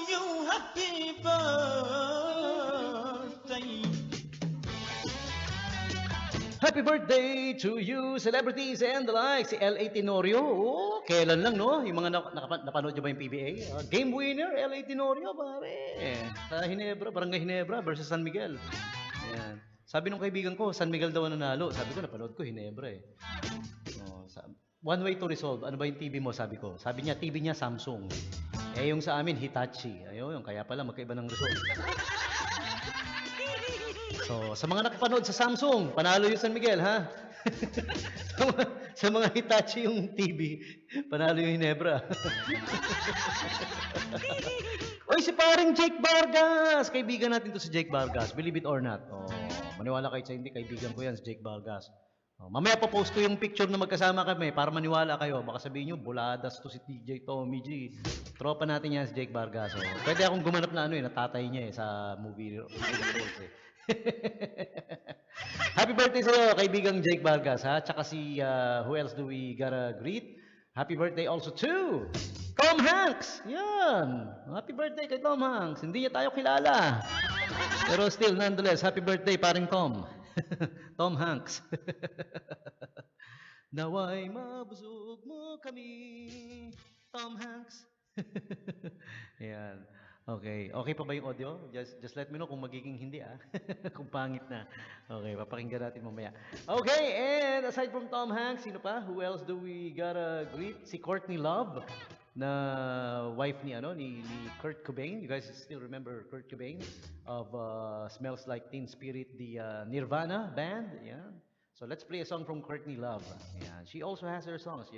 you, happy birthday. Happy birthday to you, celebrities and the like. Si L.A. Tenorio. Oh, kailan lang, no? Yung mga napanood nyo ba yung PBA? Game winner, L.A. Tenorio, pare. Sa Hinebra, Barangay Hinebra versus San Miguel. Ayan. Sabi nung kaibigan ko, San Miguel daw ang nanalo. Sabi ko, napanood ko, Hinebra eh. Oh, one way to resolve. Ano ba yung TV mo? Sabi ko. Sabi niya, TV niya Samsung. Eh, yung sa amin, Hitachi. Ayun, kaya pala magkaiba ng result. So, sa mga nakapanood sa Samsung, panalo yung San Miguel, ha? sa mga Hitachi yung TV, panalo yung Hinebra. Oy, si paring Jake Vargas! Kaibigan natin to si Jake Vargas, believe it or not. Oh, maniwala kayo sa hindi, kaibigan ko yan si Jake Vargas. Oh, mamaya pa-post ko yung picture na magkasama kami para maniwala kayo. Baka sabihin nyo, buladas to si TJ Tommy G. Tropa natin yan si Jake Vargas. Oh, pwede akong gumanap na natatay niya sa movie roles eh. Happy birthday sa iyo, kaibigang Jake Vargas, ha? Tsaka si, who else do we gotta greet? Happy birthday also to Tom Hanks! Yan! Happy birthday kay Tom Hanks. Hindi niya tayo kilala. Pero still, nonetheless, happy birthday, paring Tom. Tom Hanks. Naway mabusog mo kami, Tom Hanks. Yan. Okay. Okay pa ba yung audio? Just let me know kung magiging hindi kung pangit na. Okay, papakinggan natin mamaya. Okay, and aside from Tom Hanks, sino pa? Who else do we gotta greet? Si Courtney Love, na wife ni Kurt Cobain. You guys still remember Kurt Cobain of Smells Like Teen Spirit, the Nirvana band? Yeah. So let's play a song from Courtney Love. Yeah, she also has her songs,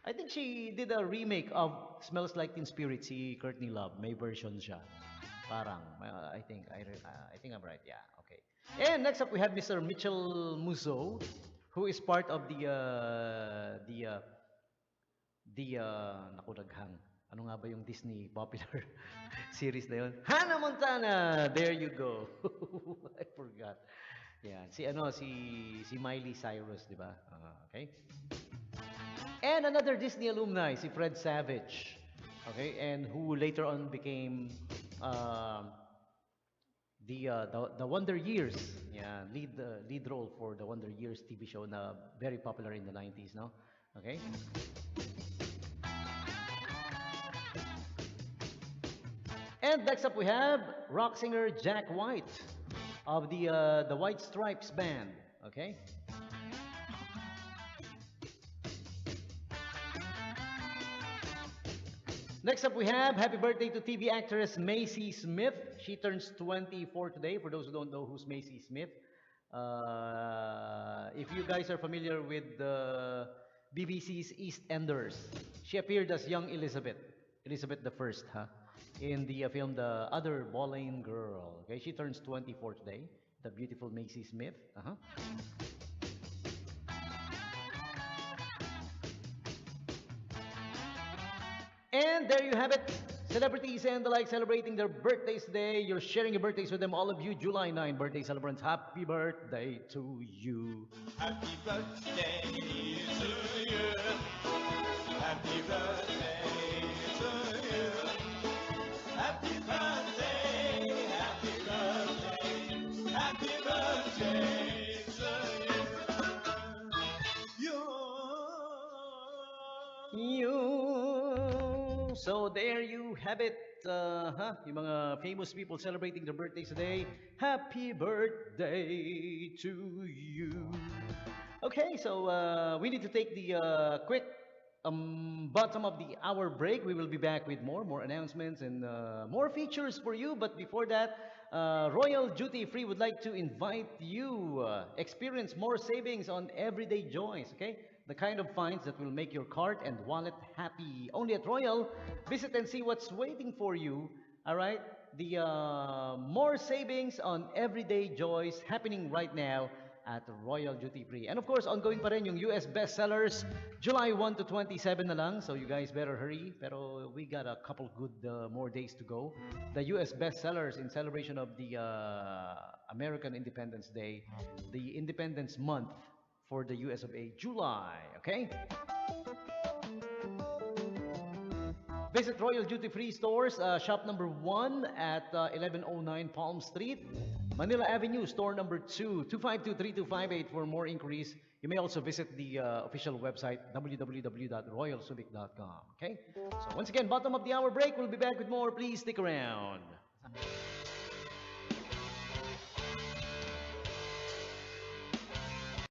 I think she did a remake of Smells Like Teen Spirit, si Courtney Love. May version siya. Parang, I think I'm right. Yeah, okay. And next up we have Mr. Mitchell Musso, who is part of the naku, naghang. Ano nga ba yung Disney popular series na yun? Hannah Montana! There you go. I forgot. Yeah, si Miley Cyrus, di ba? Okay. And another Disney alumni, si Fred Savage. Okay, and who later on became the Wonder Years. Yeah, lead role for the Wonder Years TV show na very popular in the 90s, no? Okay? And next up we have rock singer Jack White of the White Stripes band. Okay? Next up we have happy birthday to TV actress Macy Smith. She turns 24 today. For those who don't know who's Macy Smith, if you guys are familiar with the BBC's EastEnders, she appeared as young Elizabeth the First, in the film The Other Boleyn Girl. Okay, she turns 24 today. The beautiful Macy Smith. And there you have it. Celebrities and the like celebrating their birthdays today. You're sharing your birthdays with them, all of you. July 9 birthday celebrants. Happy birthday to you. Happy birthday to you. Happy birthday to you. Happy birthday, happy birthday, happy birthday to You. So there you have it. Yung mga famous people celebrating their birthdays today. Happy birthday to you. Okay, so we need to take the quick bottom of the hour break. We will be back with more announcements and more features for you. But before that, Royal Duty Free would like to invite you experience more savings on everyday joys. Okay, the kind of finds that will make your cart and wallet happy. Only at Royal. Visit and see what's waiting for you. All right, the more savings on everyday joys happening right now at Royal Duty Free. And of course, ongoing pa rin yung US bestsellers, July 1 to 27 na lang, so you guys better hurry. Pero we got a couple good more days to go. The US bestsellers in celebration of the American Independence Day, the Independence Month for the US of A, July, okay? Visit Royal Duty Free Stores, shop number 1 at 1109 Palm Street, Manila Avenue, store number 2, 252-3258 for more inquiries. You may also visit the official website, www.royalsubic.com. Okay? So once again, bottom of the hour break. We'll be back with more. Please stick around.